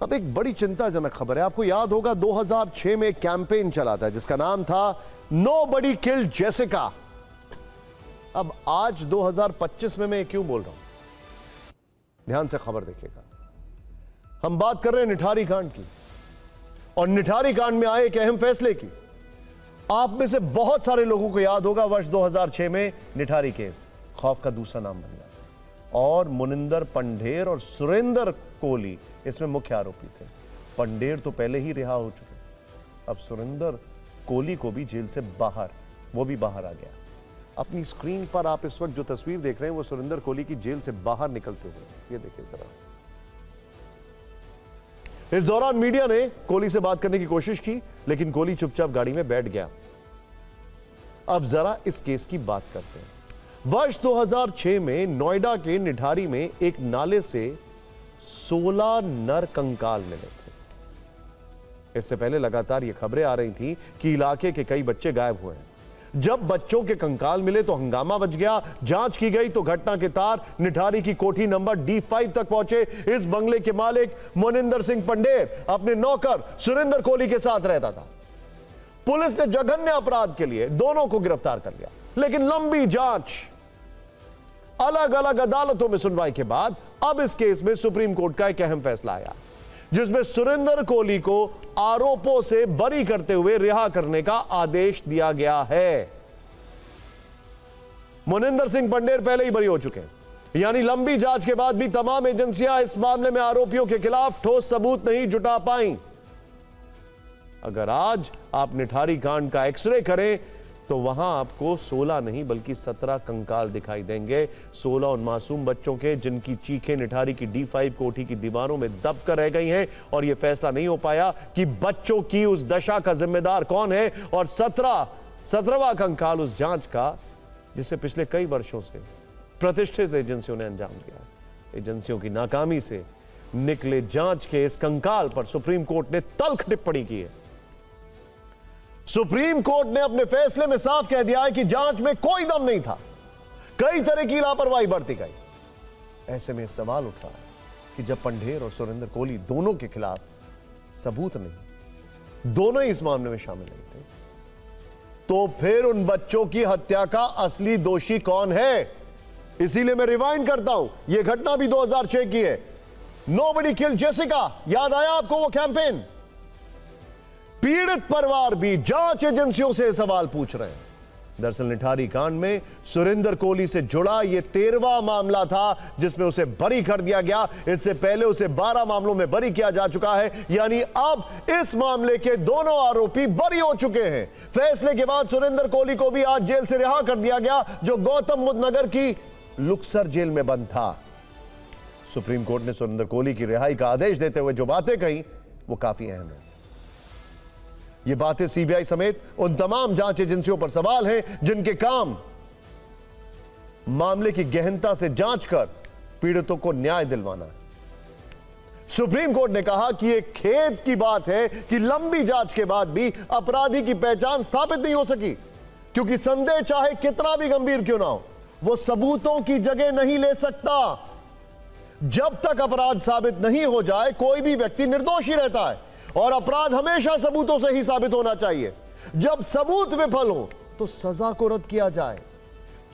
अब एक बड़ी चिंताजनक खबर है। आपको याद होगा 2006 में एक कैंपेन चला था जिसका नाम था नोबडी किल्ड जेसिका। अब आज 2025 में मैं क्यों बोल रहा हूं, ध्यान से खबर देखिएगा। हम बात कर रहे हैं निठारी कांड की, और निठारी कांड में आए एक अहम फैसले की। आप में से बहुत सारे लोगों को याद होगा वर्ष 2006 में निठारी केस खौफ का दूसरा नाम बन गया, और मुनिंदर पंढेर और सुरेंद्र कोहली इसमें मुख्य आरोपी थे। पंढेर तो पहले ही रिहा हो चुके, अब सुरेंद्र कोहली को भी जेल से बाहर, वो भी बाहर आ गया। अपनी स्क्रीन पर आप इस वक्त जो तस्वीर देख रहे हैं वो सुरेंद्र कोहली की जेल से बाहर निकलते हुए, ये देखिए जरा। इस दौरान मीडिया ने कोहली से बात करने की कोशिश की, लेकिन कोहली चुपचाप गाड़ी में बैठ गया। अब जरा इस केस की बात करते हैं। वर्ष 2006 में नोएडा के निठारी में एक नाले से 16 नर कंकाल मिले थे। इससे पहले लगातार ये खबरें आ रही थी कि इलाके के कई बच्चे गायब हुए हैं। जब बच्चों के कंकाल मिले तो हंगामा बच गया। जांच की गई तो घटना के तार निठारी की कोठी नंबर D5 तक पहुंचे। इस बंगले के मालिक मुनिंदर सिंह पंढेर अपने नौकर सुरेंद्र कोहली के साथ रहता था। पुलिस ने जघन्य अपराध के लिए दोनों को गिरफ्तार कर लिया, लेकिन लंबी जांच, अलग अलग अदालतों में सुनवाई के बाद अब इस केस में सुप्रीम कोर्ट का एक अहम फैसला आया, जिसमें सुरेंद्र कोहली को आरोपों से बरी करते हुए रिहा करने का आदेश दिया गया है। मुनिंदर सिंह पंढेर पहले ही बरी हो चुके हैं, यानी लंबी जांच के बाद भी तमाम एजेंसियां इस मामले में आरोपियों के खिलाफ ठोस सबूत नहीं जुटा पाई। अगर आज आप निठारी कांड का एक्सरे करें तो वहां आपको 16 नहीं बल्कि 17 कंकाल दिखाई देंगे। 16 उन मासूम बच्चों के जिनकी चीखें निठारी की D5 कोठी की दीवारों में दब कर रह गई हैं, और यह फैसला नहीं हो पाया कि बच्चों की उस दशा का जिम्मेदार कौन है। और 17वां कंकाल उस जांच का जिसे पिछले कई वर्षों से प्रतिष्ठित एजेंसियों ने अंजाम दिया। एजेंसियों की नाकामी से निकले जांच के इस कंकाल पर सुप्रीम कोर्ट ने तल्ख टिप्पणी की है। सुप्रीम कोर्ट ने अपने फैसले में साफ कह दिया है कि जांच में कोई दम नहीं था, कई तरह की लापरवाही बरती गई। ऐसे में सवाल उठ रहा है कि जब पंढेर और सुरेंद्र कोहली दोनों के खिलाफ सबूत नहीं, दोनों ही इस मामले में शामिल नहीं थे, तो फिर उन बच्चों की हत्या का असली दोषी कौन है? इसीलिए मैं रिवाइंड करता हूं, यह घटना भी 2006 की है। नोबडी किल्ड जेसिका, याद आया आपको वो कैंपेन? पीड़ित परिवार भी जांच एजेंसियों से सवाल पूछ रहे हैं। दरअसल निठारी कांड में सुरेंद्र कोहली से जुड़ा यह 13वां मामला था जिसमें उसे बरी कर दिया गया। इससे पहले उसे 12 मामलों में बरी किया जा चुका है, यानी अब इस मामले के दोनों आरोपी बरी हो चुके हैं। फैसले के बाद सुरेंद्र कोहली को भी आज जेल से रिहा कर दिया गया, जो गौतम बुद्ध नगर की लुक्सर जेल में बंद था। सुप्रीम कोर्ट ने सुरेंद्र कोहली की रिहाई का आदेश देते हुए जो बातें कही वो काफी अहम है। ये बातें सीबीआई समेत उन तमाम जांच एजेंसियों पर सवाल हैं जिनके काम मामले की गहनता से जांच कर पीड़ितों को न्याय दिलवाना है। सुप्रीम कोर्ट ने कहा कि एक खेद की बात है कि लंबी जांच के बाद भी अपराधी की पहचान स्थापित नहीं हो सकी, क्योंकि संदेह चाहे कितना भी गंभीर क्यों ना हो, वो सबूतों की जगह नहीं ले सकता। जब तक अपराध साबित नहीं हो जाए कोई भी व्यक्ति निर्दोष ही रहता है, और अपराध हमेशा सबूतों से ही साबित होना चाहिए। जब सबूत विफल हो तो सजा को रद्द किया जाए।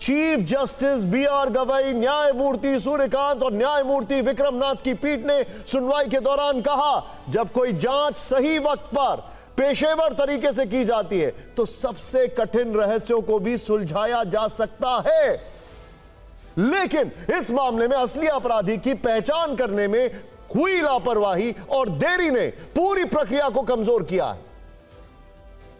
चीफ जस्टिस BR गवई, न्यायमूर्ति सूर्यकांत और न्यायमूर्ति विक्रमनाथ की पीठ ने सुनवाई के दौरान कहा, जब कोई जांच सही वक्त पर पेशेवर तरीके से की जाती है तो सबसे कठिन रहस्यों को भी सुलझाया जा सकता है। लेकिन इस मामले में असली अपराधी की पहचान करने में हुई लापरवाही और देरी ने पूरी प्रक्रिया को कमजोर किया है।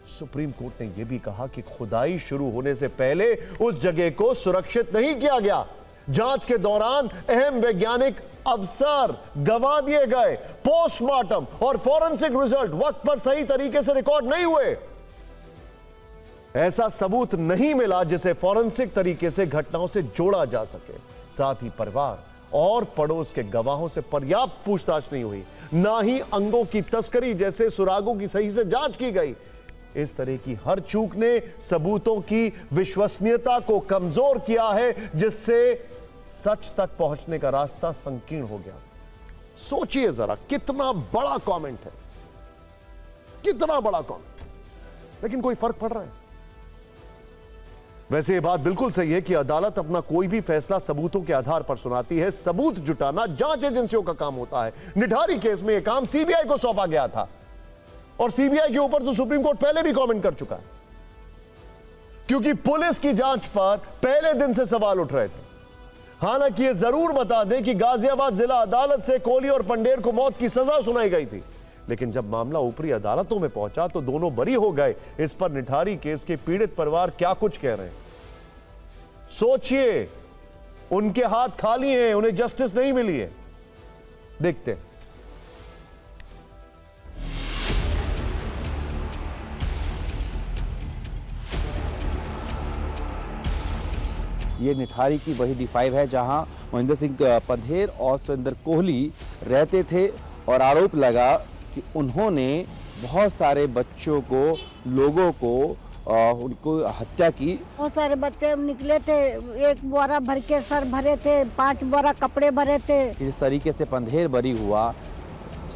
सुप्रीम कोर्ट ने यह भी कहा कि खुदाई शुरू होने से पहले उस जगह को सुरक्षित नहीं किया गया। जांच के दौरान अहम वैज्ञानिक अवसर गंवा दिए गए। पोस्टमार्टम और फॉरेंसिक रिजल्ट वक्त पर सही तरीके से रिकॉर्ड नहीं हुए। ऐसा सबूत नहीं मिला जिसे फॉरेंसिक तरीके से घटनाओं से जोड़ा जा सके। साथ ही परिवार और पड़ोस के गवाहों से पर्याप्त पूछताछ नहीं हुई, ना ही अंगों की तस्करी जैसे सुरागों की सही से जांच की गई। इस तरह की हर चूक ने सबूतों की विश्वसनीयता को कमजोर किया है, जिससे सच तक पहुंचने का रास्ता संकीर्ण हो गया। सोचिए जरा, कितना बड़ा कमेंट है, कितना बड़ा कमेंट, लेकिन कोई फर्क पड़ रहा है? वैसे यह बात बिल्कुल सही है कि अदालत अपना कोई भी फैसला सबूतों के आधार पर सुनाती है। सबूत जुटाना जांच एजेंसियों का काम होता है। निठारी केस में यह काम सीबीआई को सौंपा गया था और सीबीआई के ऊपर तो सुप्रीम कोर्ट पहले भी कमेंट कर चुका है, क्योंकि पुलिस की जांच पर पहले दिन से सवाल उठ रहे थे। हालांकि यह जरूर बता दें कि गाजियाबाद जिला अदालत से कोहली और पंडेर को मौत की सजा सुनाई गई थी, लेकिन जब मामला ऊपरी अदालतों में पहुंचा तो दोनों बरी हो गए। इस पर निठारी केस के पीड़ित परिवार क्या कुछ कह रहे हैं, सोचिए। उनके हाथ खाली हैं, उन्हें जस्टिस नहीं मिली है। देखते हैं। ये निठारी की वही D5 है जहां महेंद्र सिंह पंधेर और सुरेंद्र कोहली रहते थे और आरोप लगा कि उन्होंने बहुत सारे बच्चों को, लोगों को उनको हत्या की। बहुत सारे बच्चे निकले थे, एक बोरा भर के सर भरे थे, 5 बोरा कपड़े भरे थे। जिस तरीके से पंधेर बरी हुआ,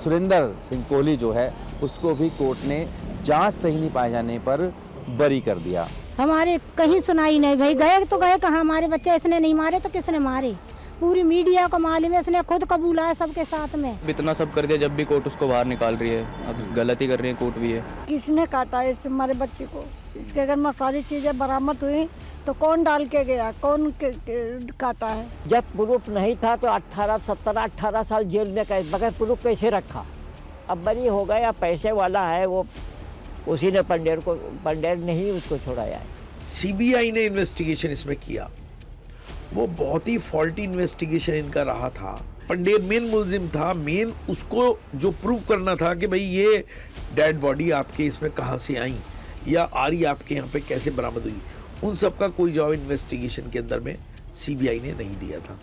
सुरेंद्र सिंह कोहली जो है उसको भी कोर्ट ने जांच सही नहीं पाए जाने पर बरी कर दिया। हमारे कहीं सुनाई नहीं भाई, गए तो गए कहाँ, हमारे बच्चे इसने नहीं मारे तो किसने मारे? पूरी मीडिया को मालूम है, इसने खुद कबूला है सबके साथ में। इतना सब कर दिया, जब भी कोर्ट उसको बाहर निकाल रही है। अब गलती कर रही है कोर्ट भी है। किसने काटा इस हमारे बच्चे को? इसके अगर में सारी चीजें बरामद हुई तो कौन डाल के गया, कौन काटा है? जब प्रूफ नहीं था तो 17-18 साल जेल में बगैर प्रूफ कैसे रखा? अब बरी हो गया, पैसे वाला है वो, उसी ने पंडेर ने ही उसको छुड़ाया है। सीबीआई ने इन्वेस्टिगेशन इसमें किया, वो बहुत ही फॉल्टी इन्वेस्टिगेशन इनका रहा था। पंडेर मेन मुलजिम था, मेन उसको जो प्रूव करना था कि भाई ये डेड बॉडी आपके इसमें कहाँ से आई या आरी आपके यहाँ पे कैसे बरामद हुई, उन सब का कोई जवाब इन्वेस्टिगेशन के अंदर में सीबीआई ने नहीं दिया था।